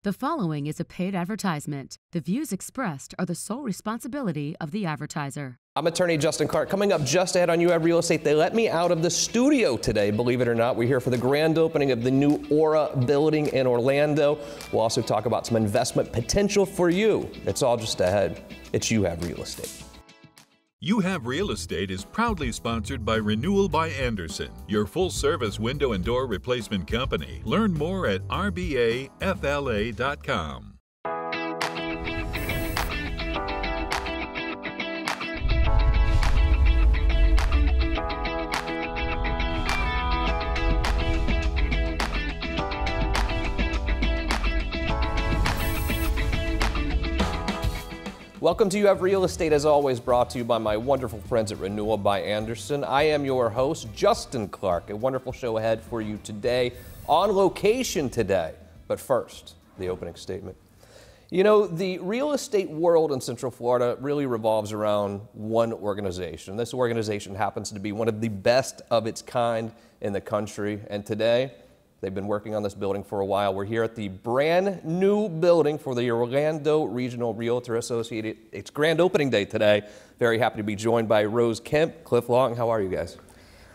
The following is a paid advertisement. The views expressed are the sole responsibility of the advertiser. I'm attorney Justin Clark. Coming up just ahead on You Have Real Estate, they let me out of the studio today, believe it or not. We're here for the grand opening of the new ORRA building in Orlando. We'll also talk about some investment potential for you. It's all just ahead. It's You Have Real Estate. You Have Real Estate is proudly sponsored by Renewal by Andersen, your full-service window and door replacement company. Learn more at rbafla.com. Welcome to You Have Real Estate, as always, brought to you by my wonderful friends at Renewal by Andersen. I am your host, Justin Clark. A wonderful show ahead for you today, on location today. But first, the opening statement. You know, the real estate world in Central Florida really revolves around one organization. This organization happens to be one of the best of its kind in the country. And today, they've been working on this building for a while. We're here at the brand new building for the Orlando Regional Realtor Association. It's grand opening day today. Very happy to be joined by Rose Kemp, Cliff Long. How are you guys?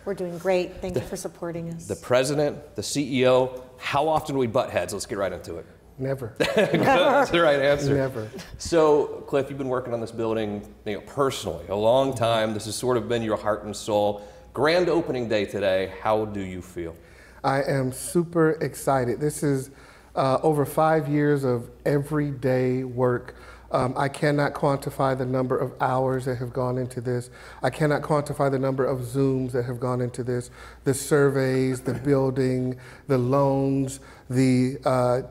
We're doing great. Thank you for supporting us. The president, the CEO. How often do we butt heads? Let's get right into it. Never. That's the right answer. Never. So, Cliff, you've been working on this building, personally, a long time. This has sort of been your heart and soul. Grand opening day today. How do you feel? I am super excited. This is over 5 years of everyday work. I cannot quantify the number of hours that have gone into this. I cannot quantify the number of Zooms that have gone into this. The surveys, the building, the loans, the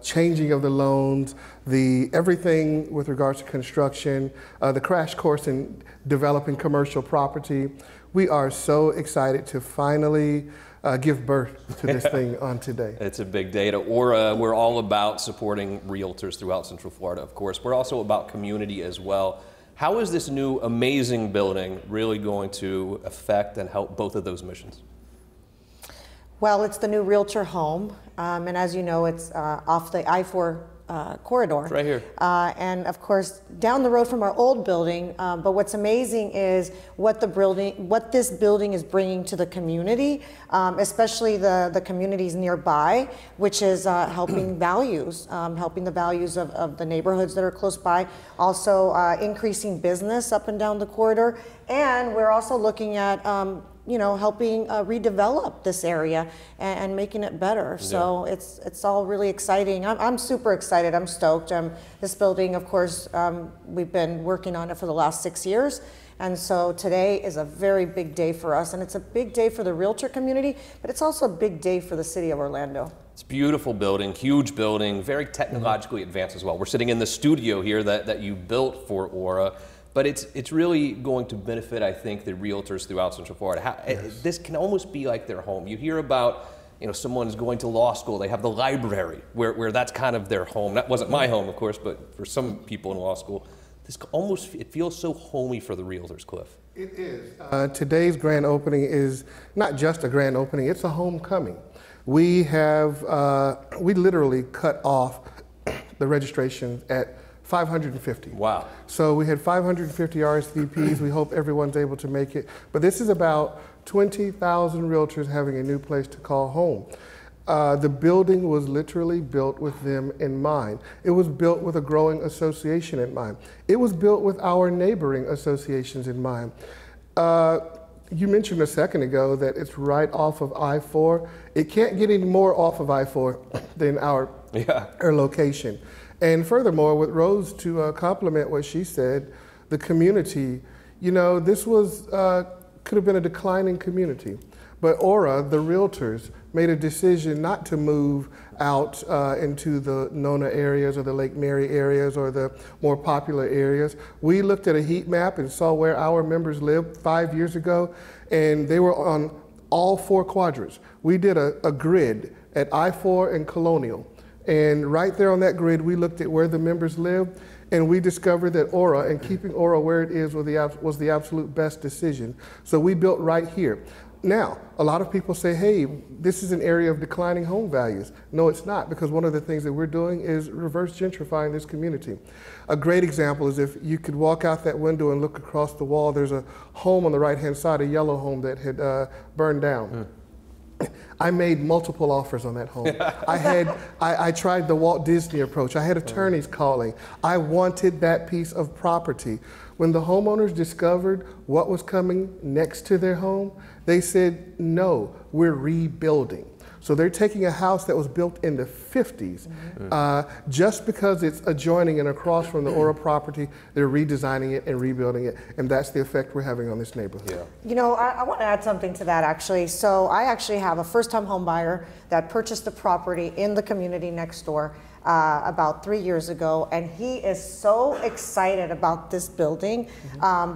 changing of the loans, the everything with regards to construction, the crash course in developing commercial property. We are so excited to finally give birth to this thing on today. It's a big day. At ORRA, we're all about supporting realtors throughout Central Florida, of course. We're also about community as well. How is this new amazing building really going to affect and help both of those missions? Well, it's the new Realtor home, and as you know, it's off the I-4 corridor. It's right here. And of course, down the road from our old building. But what's amazing is what this building is bringing to the community, especially the communities nearby, which is helping helping the values of the neighborhoods that are close by. Also, increasing business up and down the corridor, and we're also looking at helping redevelop this area and making it better. So it's all really exciting. I'm super excited. I'm stoked. This building, of course, we've been working on it for the last 6 years. And so today is a very big day for us. And it's a big day for the realtor community, but it's also a big day for the city of Orlando. It's a beautiful building, huge building, very technologically advanced as well. We're sitting in the studio here that you built for ORRA. But it's really going to benefit, I think, the realtors throughout Central Florida. This can almost be like their home. You hear about, someone's going to law school, they have the library, where that's kind of their home. That wasn't my home, of course, but for some people in law school, it feels so homey for the realtors, Cliff. It is. Today's grand opening is not just a grand opening, it's a homecoming. We literally cut off the registration at 550. Wow. So we had 550 RSVPs. We hope everyone's able to make it. But this is about 20,000 realtors having a new place to call home. The building was literally built with them in mind. It was built with a growing association in mind. It was built with our neighboring associations in mind. You mentioned a second ago that it's right off of I-4. It can't get any more off of I-4 than our location. And furthermore, with Rose, to complement what she said, the community, this could have been a declining community. But ORRA, the realtors, made a decision not to move out into the Nona areas or the Lake Mary areas or the more popular areas. We looked at a heat map and saw where our members lived 5 years ago, and they were on all 4 quadrants. We did a grid at I-4 and Colonial. And right there on that grid, we looked at where the members lived, and we discovered that ORRA and keeping ORRA where it is was the absolute best decision. So we built right here. Now, a lot of people say, hey, this is an area of declining home values. No, it's not, because one of the things that we're doing is reverse gentrifying this community. A great example is if you could walk out that window and look across the wall, there's a home on the right-hand side, a yellow home that had burned down. I made multiple offers on that home. I tried the Walt Disney approach. I had attorneys calling. I wanted that piece of property. When the homeowners discovered what was coming next to their home, they said, no, we're rebuilding. So they're taking a house that was built in the 50s, just because it's adjoining and across from the ORRA property, they're redesigning it and rebuilding it, and that's the effect we're having on this neighborhood. Yeah. You know, I want to add something to that, actually. So I actually have a first-time home buyer that purchased a property in the community next door about 3 years ago, and he is so excited about this building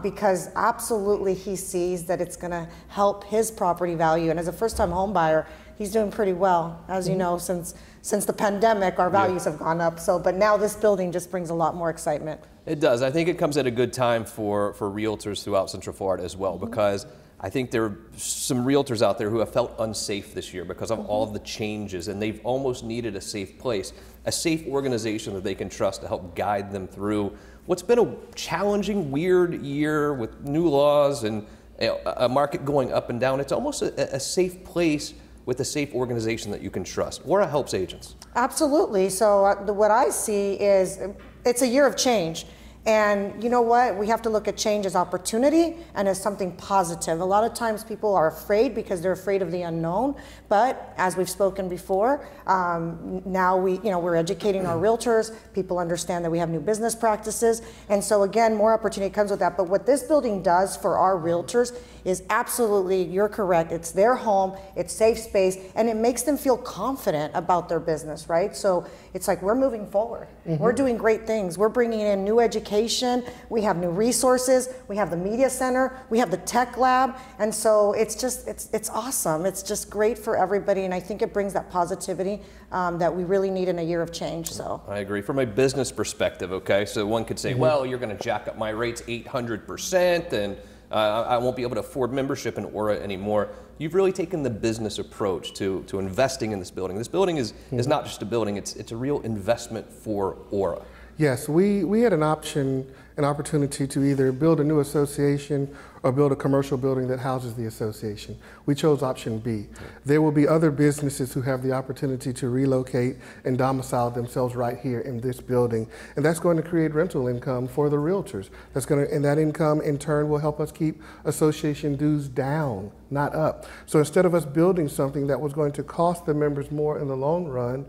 because absolutely he sees that it's going to help his property value. And as a first-time home buyer, he's doing pretty well. As you know, since the pandemic, our values have gone up. So, but now this building just brings a lot more excitement. It does. I think it comes at a good time for realtors throughout Central Florida as well, because I think there are some realtors out there who have felt unsafe this year because of all of the changes, and they've almost needed a safe place, a safe organization that they can trust to help guide them through what's been a challenging, weird year with new laws and a market going up and down. It's almost a safe place with a safe organization that you can trust. ORRA helps agents. Absolutely. So what I see is it's a year of change. And you know what? We have to look at change as opportunity and as something positive. A lot of times people are afraid because they're afraid of the unknown. But as we've spoken before, now we're educating our realtors. People understand that we have new business practices. And so again, more opportunity comes with that. But what this building does for our realtors is absolutely, you're correct. It's their home, it's safe space, and it makes them feel confident about their business, right? So it's like we're moving forward. We're doing great things. We're bringing in new education. We have new resources. We have the media center. We have the tech lab. And so it's just, it's awesome. It's just great for everybody. And I think it brings that positivity that we really need in a year of change. So I agree. From a business perspective, okay, so one could say, well, you're going to jack up my rates 800%, and I won't be able to afford membership in ORRA anymore. You've really taken the business approach to investing in this building. This building is not just a building, it's a real investment for ORRA. Yes, we had an opportunity to either build a new association or build a commercial building that houses the association. We chose option B. There will be other businesses who have the opportunity to relocate and domicile themselves right here in this building. And that's going to create rental income for the realtors. And that income in turn will help us keep association dues down, not up. So instead of us building something that was going to cost the members more in the long run,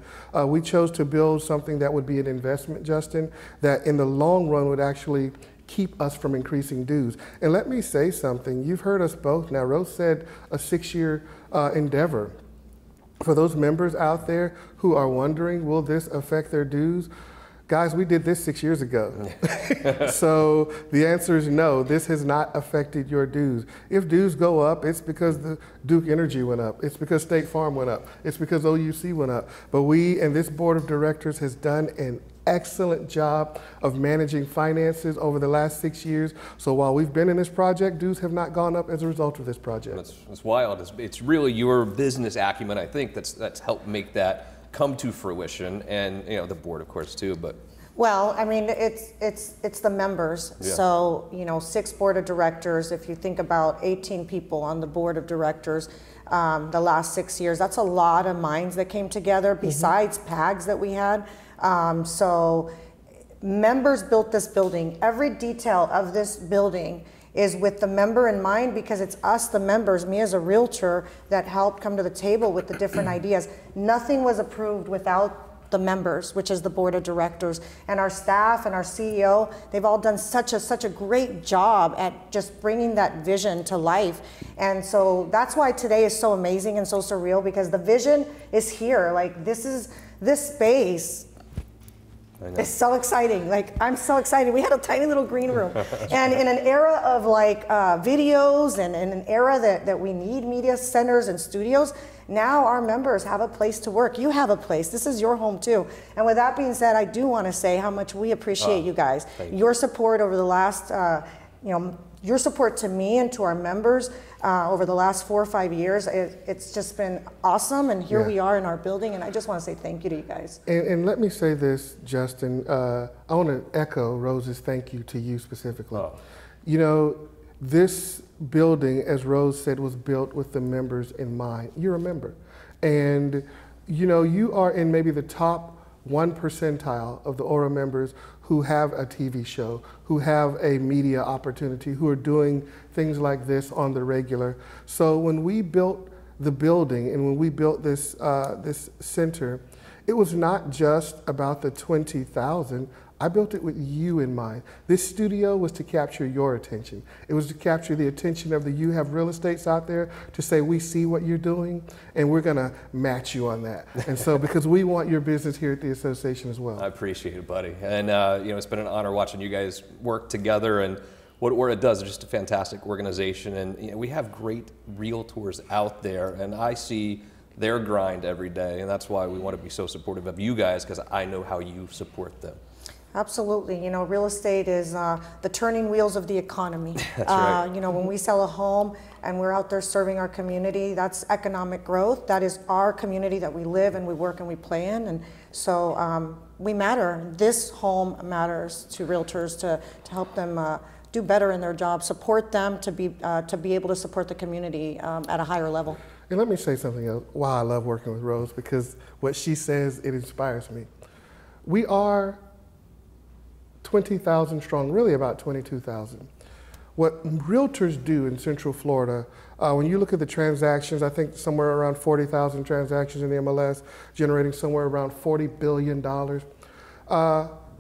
we chose to build something that would be an investment, Justin, that in the long run would actually keep us from increasing dues. And let me say something. You've heard us both now. Rose said a 6-year endeavor. For those members out there who are wondering, will this affect their dues? Guys, we did this 6 years ago. So the answer is no, this has not affected your dues. If dues go up, it's because the Duke Energy went up. It's because State Farm went up. It's because OUC went up. But we and this board of directors has done an excellent job of managing finances over the last 6 years. So while we've been in this project, dues have not gone up as a result of this project. That's wild. It's really your business acumen, I think, that's helped make that come to fruition, and the board, of course, too. But well, I mean, it's the members. Yeah. So 6 board of directors. If you think about 18 people on the board of directors, the last 6 years, that's a lot of minds that came together. Besides PAGs that we had. So members built this building. Every detail of this building is with the member in mind, because it's us, the members, me as a realtor, that helped come to the table with the different ideas. Nothing was approved without the members, which is the board of directors, and our staff and our CEO. They've all done such a great job at just bringing that vision to life. And so that's why today is so amazing and so surreal, because the vision is here. Like this space. It's so exciting. Like, I'm so excited. We had a tiny little green room. And in an era of like videos and in an era that we need media centers and studios, now our members have a place to work. You have a place. This is your home too. And with that being said, I do want to say how much we appreciate you guys. Your support over the last your support to me and to our members over the last 4 or 5 years, it's just been awesome. And here we are in our building, and I just want to say thank you to you guys. And let me say this, Justin. I want to echo Rose's thank you to you specifically. This building, as Rose said, was built with the members in mind. You're a member. And you are in maybe the top 1 percentile of the ORRA members who have a TV show, who have a media opportunity, who are doing things like this on the regular. So when we built the building and when we built this, this center, it was not just about the 20,000. I built it with you in mind. This studio was to capture your attention. It was to capture the attention of the You Have Real Estates out there to say, we see what you're doing and we're gonna match you on that. And so, because we want your business here at the association as well. I appreciate it, buddy. And it's been an honor watching you guys work together, and what ORRA does is just a fantastic organization. And we have great realtors out there, and I see their grind every day, and that's why we want to be so supportive of you guys, because I know how you support them. Absolutely. Real estate is the turning wheels of the economy. That's right. When we sell a home and we're out there serving our community, that's economic growth. That is our community that we live and we work and we play in. And so we matter. This home matters to realtors to help them do better in their job, support them to be able to support the community at a higher level. And let me say something else, why I love working with Rose, because what she says, it inspires me. We are 20,000 strong, really about 22,000. What realtors do in Central Florida, when you look at the transactions, I think somewhere around 40,000 transactions in the MLS, generating somewhere around $40 billion.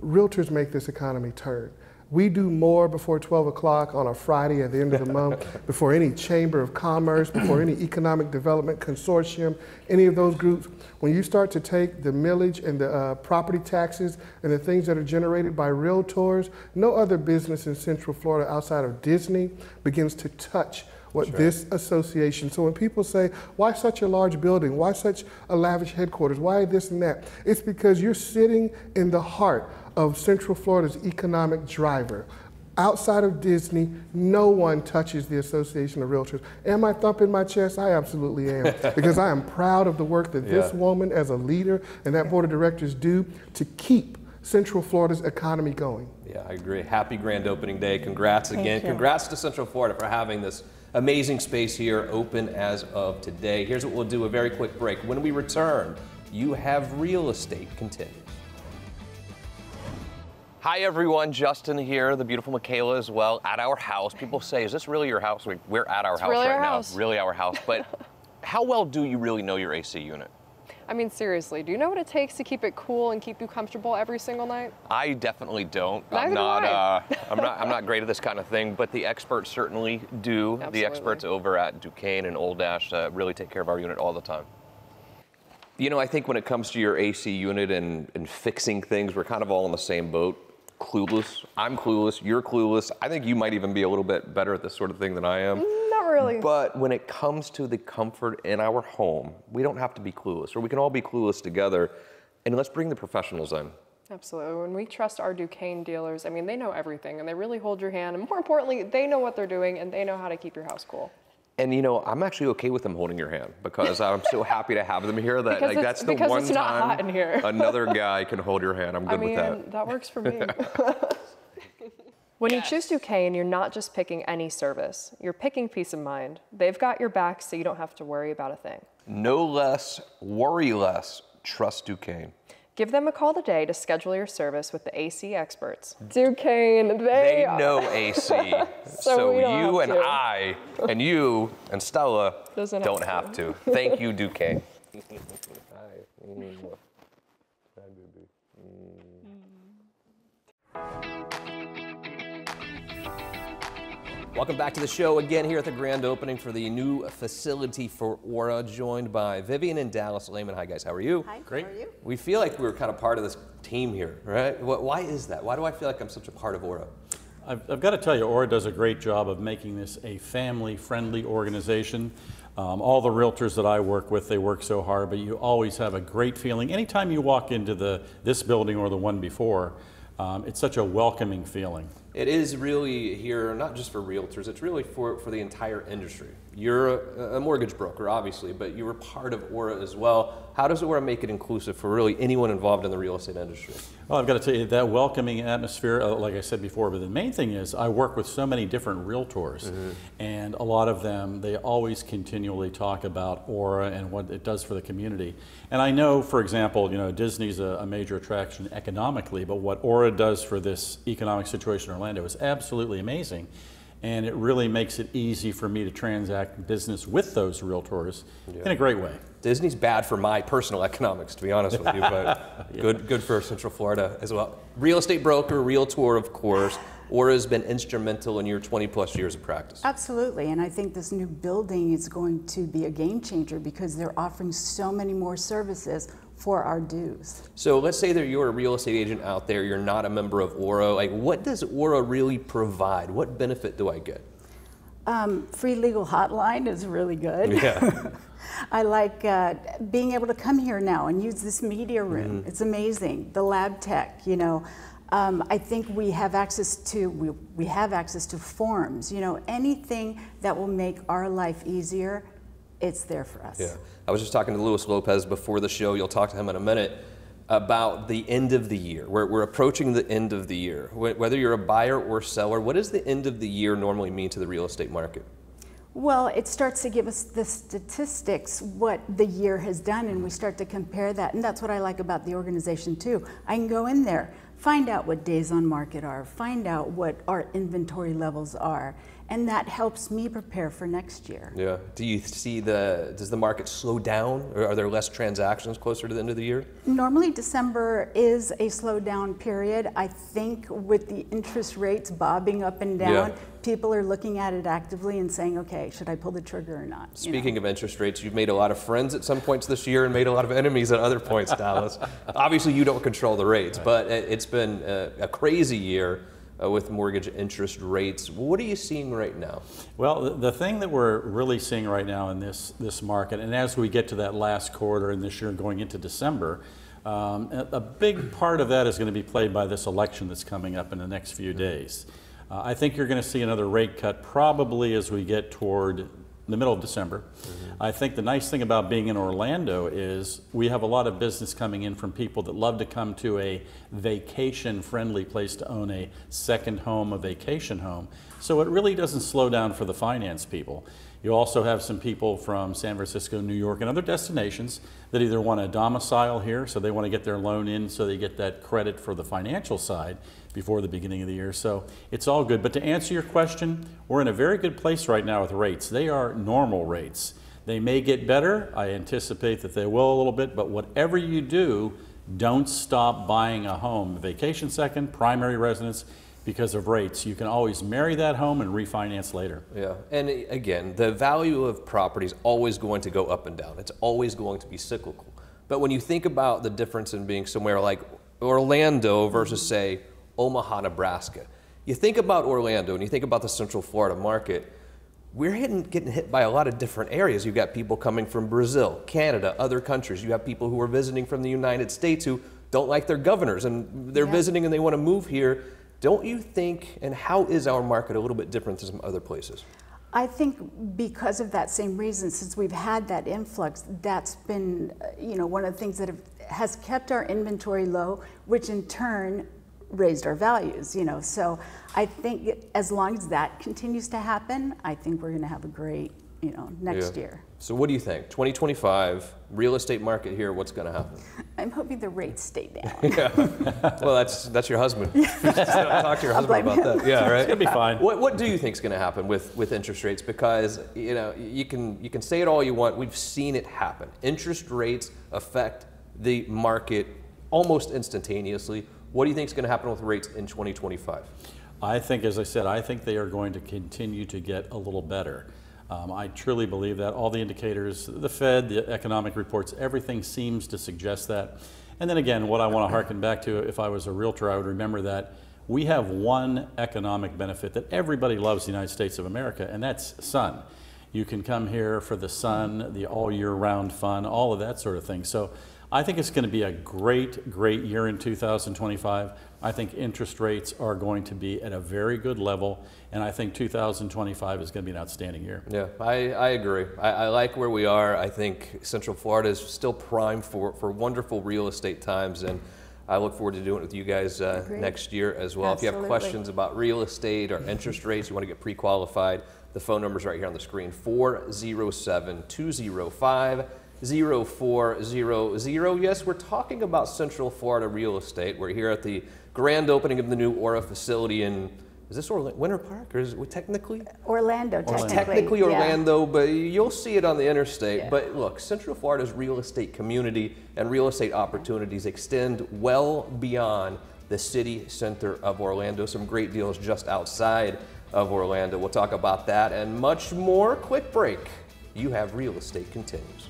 Realtors make this economy turn. We do more before 12 o'clock on a Friday at the end of the month, before any Chamber of Commerce, before any Economic Development Consortium, any of those groups. When you start to take the millage and the property taxes and the things that are generated by realtors, no other business in Central Florida outside of Disney begins to touch what this association. So when people say, why such a large building? Why such a lavish headquarters? Why this and that? It's because you're sitting in the heart of Central Florida's economic driver. Outside of Disney, no one touches the Association of Realtors. Am I thumping my chest? I absolutely am. Because I am proud of the work that this woman as a leader and that board of directors do to keep Central Florida's economy going. Yeah, I agree. Happy grand opening day. Congrats again. Congrats to Central Florida for having this amazing space here open as of today. Here's what we'll do, a very quick break. When we return, You Have Real Estate continues. Hi everyone, Justin here, the beautiful Michaela as well, at our house. People say, is this really your house? We're at our house right now. Really our house. But how well do you really know your AC unit? I mean, seriously, do you know what it takes to keep it cool and keep you comfortable every single night? I definitely don't. I'm not great at this kind of thing, but the experts certainly do. Absolutely. The experts over at Duquesne and Old Ash really take care of our unit all the time. I think when it comes to your AC unit and fixing things, we're kind of all in the same boat. Clueless. I'm clueless. You're clueless. I think you might even be a little bit better at this sort of thing than I am. Not really. But when it comes to the comfort in our home, we don't have to be clueless, or we can all be clueless together. And let's bring the professionals in. Absolutely. When we trust our Duquesne dealers, I mean, they know everything and they really hold your hand. And more importantly, they know what they're doing and they know how to keep your house cool. And I'm actually okay with them holding your hand because I'm so happy to have them here that that's the one time hot in here. Another guy can hold your hand. I'm good with that. That works for me. When you choose Duquesne, you're not just picking any service. You're picking peace of mind. They've got your back so you don't have to worry about a thing. No less, worry less. Trust Duquesne. Give them a call today to schedule your service with the AC experts. Duquesne, they know AC. so you and I and you and Stella don't have to. Thank you, Duquesne. Welcome back to the show again here at the grand opening for the new facility for ORRA, joined by Vivian and Dallas Lehman. Hi guys, how are you? Hi, great. How are you? We feel like we're kind of part of this team here, right? Why is that? Why do I feel like I'm such a part of ORRA? I've got to tell you, ORRA does a great job of making this a family-friendly organization. All the realtors that I work with, they work so hard, but you always have a great feeling. Anytime you walk into this building or the one before, It's such a welcoming feeling. It is really here, not just for realtors, it's really for the entire industry. You're a mortgage broker, obviously, but you were part of ORRA as well. How does ORRA make it inclusive for really anyone involved in the real estate industry? Well, I've got to tell you, that welcoming atmosphere, like I said before, but the main thing is I work with so many different realtors, and a lot of them, they always continually talk about ORRA and what it does for the community. And I know, for example, you know, Disney's a major attraction economically, but what ORRA does for this economic situation in Orlando is absolutely amazing. And it really makes it easy for me to transact business with those realtors in a great way. Disney's bad for my personal economics, to be honest with you, but good for Central Florida as well. Real estate broker, realtor, of course. ORRA has been instrumental in your 20+ years of practice. Absolutely, and I think this new building is going to be a game changer because they're offering so many more services for our dues. So let's say that you're a real estate agent out there, you're not a member of ORRA. Like, what does ORRA really provide? What benefit do I get? Free legal hotline is really good. Yeah. I like being able to come here now and use this media room. It's amazing. The lab tech, you know. I think we have access to we have access to forms. You know, anything that will make our life easier, it's there for us. Yeah. I was just talking to Luis Lopez before the show. You'll talk to him in a minute about the end of the year. We're approaching the end of the year. Whether you're a buyer or seller, what does the end of the year normally mean to the real estate market? Well, it starts to give us the statistics, what the year has done, and we start to compare that. And that's what I like about the organization too. I can go in there, find out what days on market are, find out what our inventory levels are, and that helps me prepare for next year. Yeah. Do you see does the market slow down, or are there less transactions closer to the end of the year? Normally December is a slowdown period. I think with the interest rates bobbing up and down, people are looking at it actively and saying, okay, should I pull the trigger or not? Speaking of interest rates, you've made a lot of friends at some points this year and made a lot of enemies at other points, Dallas. Obviously you don't control the rates, but it's been a crazy year with mortgage interest rates. What are you seeing right now? Well, the thing that we're really seeing right now in this market, and as we get to that last quarter in this year going into December, a big part of that is going to be played by this election that's coming up in the next few days. I think you're going to see another rate cut probably as we get toward the middle of December. I think the nice thing about being in Orlando is we have a lot of business coming in from people that love to come to a vacation-friendly place to own a second home, a vacation home. So it really doesn't slow down for the finance people. You also have some people from San Francisco, New York, and other destinations that either want to domicile here, so they want to get their loan in so they get that credit for the financial side before the beginning of the year. So it's all good. But to answer your question, we're in a very good place right now with rates. They are normal rates. They may get better. I anticipate that they will a little bit, but whatever you do, don't stop buying a home. Vacation second, primary residence, because of rates. You can always marry that home and refinance later. Yeah, and again, the value of property is always going to go up and down. It's always going to be cyclical. But when you think about the difference in being somewhere like Orlando versus, say, Omaha, Nebraska, you think about Orlando and you think about the Central Florida market, we're getting hit by a lot of different areas. You've got people coming from Brazil, Canada, other countries. You have people who are visiting from the United States who don't like their governors and they're visiting and they want to move here. Don't you think, and how is our market a little bit different than some other places? I think because of that same reason, since we've had that influx, that's been, you know, one of the things that has kept our inventory low, which in turn raised our values, you know. So I think as long as that continues to happen, I think we're going to have a great, you know, next year. So what do you think? 2025, real estate market here, what's going to happen? I'm hoping the rates stay down. Well, that's your husband. Talk to your husband about that. Yeah, right? It's going to be fine. What do you think is going to happen with interest rates? Because, you know, you can say it all you want. We've seen it happen. Interest rates affect the market almost instantaneously. What do you think is going to happen with rates in 2025? I think, as I said, I think they are going to continue to get a little better. I truly believe that. All the indicators, the Fed, the economic reports, everything seems to suggest that. And then again, what I want to harken back to, if I was a realtor, I would remember that we have one economic benefit that everybody loves in the United States of America, and that's sun. You can come here for the sun, the all year round fun, all of that sort of thing. So I think it's going to be a great, great year in 2025. I think interest rates are going to be at a very good level, and I think 2025 is going to be an outstanding year. Yeah, I agree. I like where we are. I think Central Florida is still primed for wonderful real estate times, and I look forward to doing it with you guys next year as well. Absolutely. If you have questions about real estate or interest rates, you want to get pre-qualified, the phone number's right here on the screen, 407-205-0400. Yes, we're talking about Central Florida real estate. We're here at the grand opening of the new ORRA facility in, is this Winter Park, or is it technically? Orlando, technically. It's technically yeah. Orlando, but you'll see it on the interstate. Yeah. But look, Central Florida's real estate community and real estate opportunities extend well beyond the city center of Orlando. Some great deals just outside of Orlando. We'll talk about that and much more. Quick break. You Have Real Estate continues.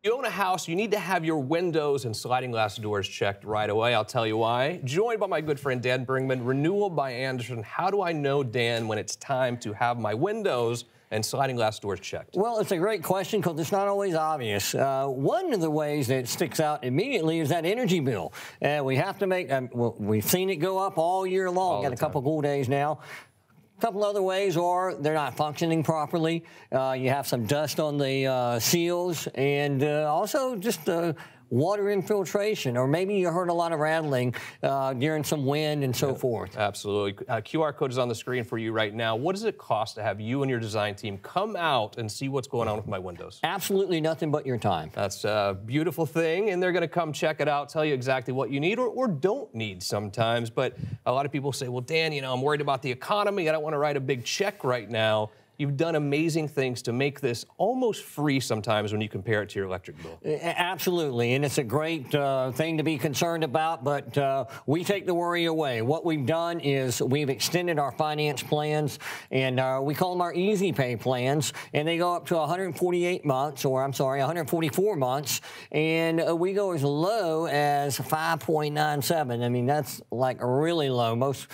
You own a house, you need to have your windows and sliding glass doors checked right away. I'll tell you why. Joined by my good friend Dan Bringman, Renewal by Anderson. How do I know, Dan, when it's time to have my windows and sliding glass doors checked? Well, it's a great question because it's not always obvious. One of the ways that sticks out immediately is that energy bill. We have to make, well, we've seen it go up all year long. Got a couple cool days now. A couple other ways are they're not functioning properly. You have some dust on the seals, and also just water infiltration, or maybe you heard a lot of rattling during some wind and so forth. Absolutely. QR code is on the screen for you right now. What does it cost to have you and your design team come out and see what's going on with my windows? Absolutely nothing but your time. That's a beautiful thing, and they're going to come check it out, tell you exactly what you need or don't need sometimes. But a lot of people say, well, Dan, you know, I'm worried about the economy. I don't want to write a big check right now. You've done amazing things to make this almost free sometimes when you compare it to your electric bill. Absolutely, and it's a great thing to be concerned about, but we take the worry away. What we've done is we've extended our finance plans, and we call them our easy pay plans, and they go up to 148 months, or I'm sorry, 144 months, and we go as low as 5.97. I mean, that's like really low. Most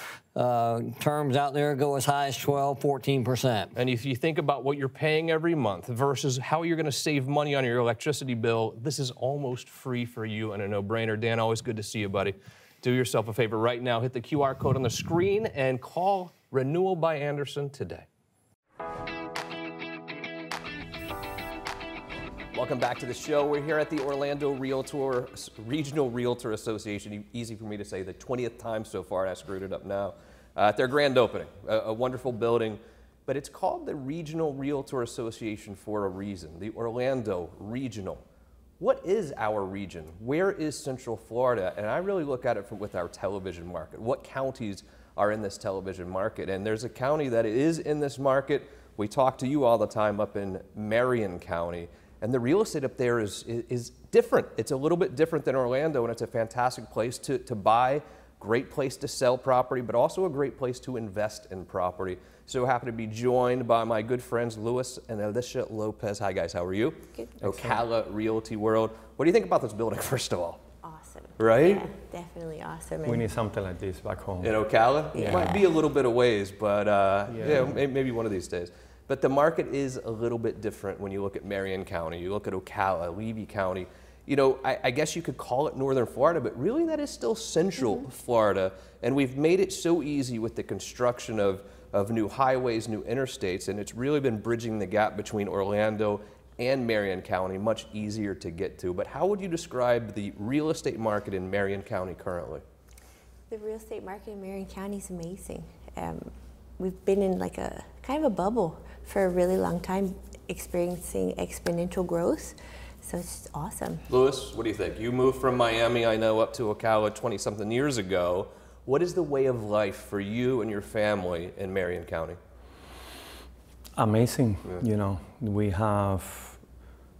terms out there go as high as 12, 14%. And if you think about what you're paying every month versus how you're going to save money on your electricity bill, this is almost free for you and a no-brainer. Dan, always good to see you, buddy. Do yourself a favor right now. Hit the QR code on the screen and call Renewal by Anderson today. Welcome back to the show. We're here at the Orlando Regional Realtor Association. Easy for me to say the 20th time so far, and I screwed it up now. At their grand opening, a wonderful building, but it's called the Regional Realtor Association for a reason, the Orlando Regional. What is our region? Where is Central Florida? And I really look at it with our television market. What counties are in this television market? And there's a county that is in this market. We talk to you all the time up in Marion County. And the real estate up there is different. It's a little bit different than Orlando, and it's a fantastic place to buy, great place to sell property, but also a great place to invest in property. So happy to be joined by my good friends, Luis and Elisha Lopez. Hi guys, how are you? Good. Ocala Realty World. What do you think about this building, first of all? Awesome. Right? Yeah, definitely awesome. We need something like this back home. In Ocala? Yeah. It might be a little bit of ways, but yeah, maybe one of these days. But the market is a little bit different when you look at Marion County, you look at Ocala, Levy County. You know, I guess you could call it Northern Florida, but really that is still Central Florida. And we've made it so easy with the construction of new highways, new interstates, and it's really been bridging the gap between Orlando and Marion County, much easier to get to. But how would you describe the real estate market in Marion County currently? The real estate market in Marion County is amazing. We've been in like a kind of a bubble for a really long time, experiencing exponential growth. So it's awesome. Luis, what do you think? You moved from Miami, I know, up to Ocala 20-something years ago. What is the way of life for you and your family in Marion County? Amazing. Yeah. You know,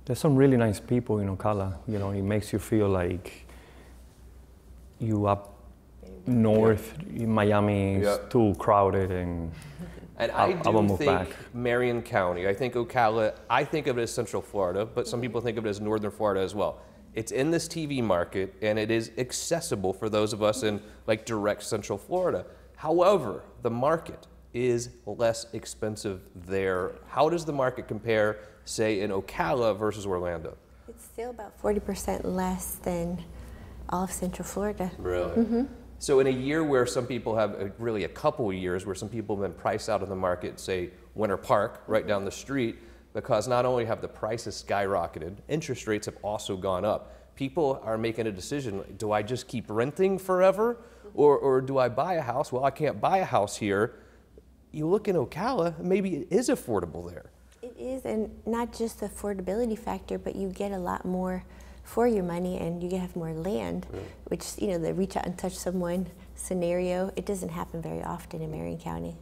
there's some really nice people in Ocala. You know, it makes you feel like you up north. Miami is too crowded, and I do think Marion County, I think Ocala, I think of it as Central Florida, but some people think of it as Northern Florida as well. It's in this TV market, and it is accessible for those of us in like direct Central Florida. However, the market is less expensive there. How does the market compare, say, in Ocala versus Orlando? It's still about 40% less than all of Central Florida. Really? Mm-hmm. So in a year where some people have, really a couple of years where some people have been priced out of the market, say Winter Park, right down the street, because not only have the prices skyrocketed, interest rates have also gone up. People are making a decision, do I just keep renting forever or do I buy a house? Well, I can't buy a house here. You look in Ocala, maybe it is affordable there. It is, and not just the affordability factor, but you get a lot more for your money and you have more land, which, you know, the reach out and touch someone scenario, it doesn't happen very often in Marion County.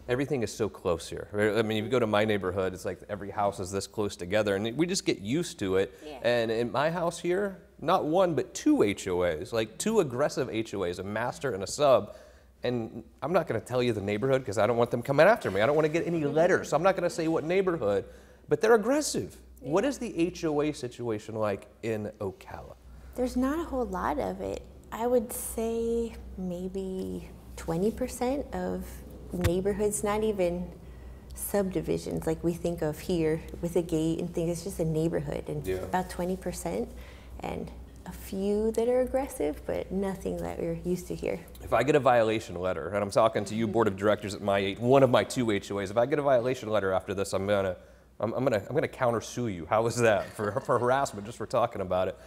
Everything is so close here. I mean, if you go to my neighborhood, it's like every house is this close together, and we just get used to it. Yeah. And in my house here, not one, but 2 HOAs, like 2 aggressive HOAs, a master and a sub. And I'm not going to tell you the neighborhood because I don't want them coming after me. I don't want to get any letters, so I'm not going to say what neighborhood, but they're aggressive. Yeah. What is the HOA situation like in Ocala? There's not a whole lot of it. I would say maybe 20% of neighborhoods, not even subdivisions like we think of here with a gate and things. It's just a neighborhood, and about 20%, and a few that are aggressive, but nothing that we're used to here. If I get a violation letter, and I'm talking to you, board of directors at one of my 2 HOAs, if I get a violation letter after this, I'm gonna countersue you. How is that for harassment? Just for talking about it.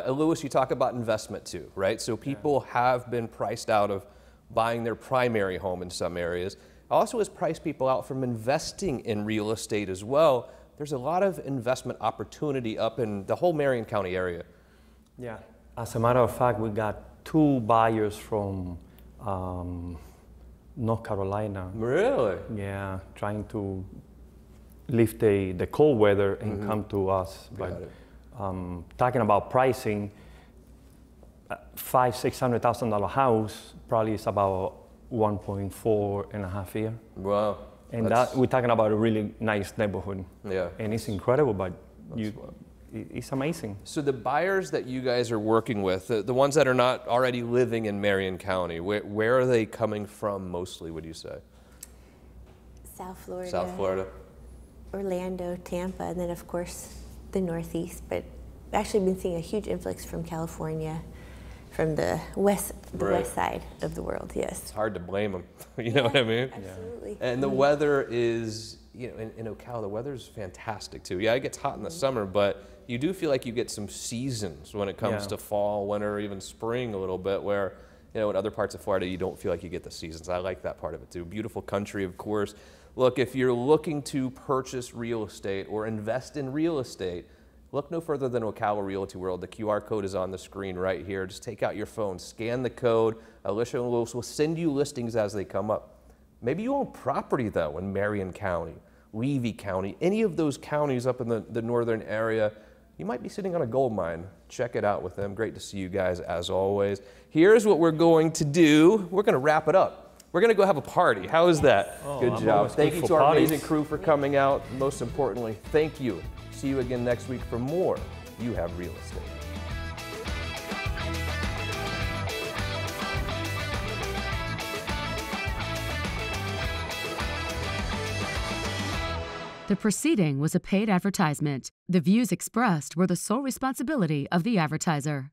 Luis, you talk about investment too, right? So people have been priced out of buying their primary home in some areas. Also has priced people out from investing in real estate as well. There's a lot of investment opportunity up in the whole Marion County area. Yeah, as a matter of fact, we got 2 buyers from North Carolina. Really? Yeah, trying to leave the cold weather and come to us. But talking about pricing, $500,000-$600,000 house probably is about 1.4.5 year. Wow. And that we're talking about a really nice neighborhood. Yeah. And it's incredible, but it's amazing. So the buyers that you guys are working with, the ones that are not already living in Marion County, where are they coming from mostly, would you say? South Florida. South Florida. Orlando, Tampa, and then of course the Northeast. But I've actually been seeing a huge influx from California, from the west side of the world. Yes. It's hard to blame them. You know what I mean? Absolutely. And the weather is, you know, in Ocala, the weather is fantastic too. Yeah, it gets hot in the summer, but you do feel like you get some seasons when it comes to fall, winter, or even spring a little bit, where, you know, in other parts of Florida, you don't feel like you get the seasons. I like that part of it too. Beautiful country, of course. Look, if you're looking to purchase real estate or invest in real estate, look no further than Ocala Realty World. The QR code is on the screen right here. Just take out your phone, scan the code. Elisha and Luis will send you listings as they come up. Maybe you own property though in Marion County, Levy County, any of those counties up in the northern area. You might be sitting on a gold mine. Check it out with them. Great to see you guys as always. Here's what we're going to do. We're going to wrap it up. We're going to go have a party. How is that? Good job. Thank you to our amazing crew for coming out. Most importantly, thank you. See you again next week for more You Have Real Estate. The proceeding was a paid advertisement. The views expressed were the sole responsibility of the advertiser.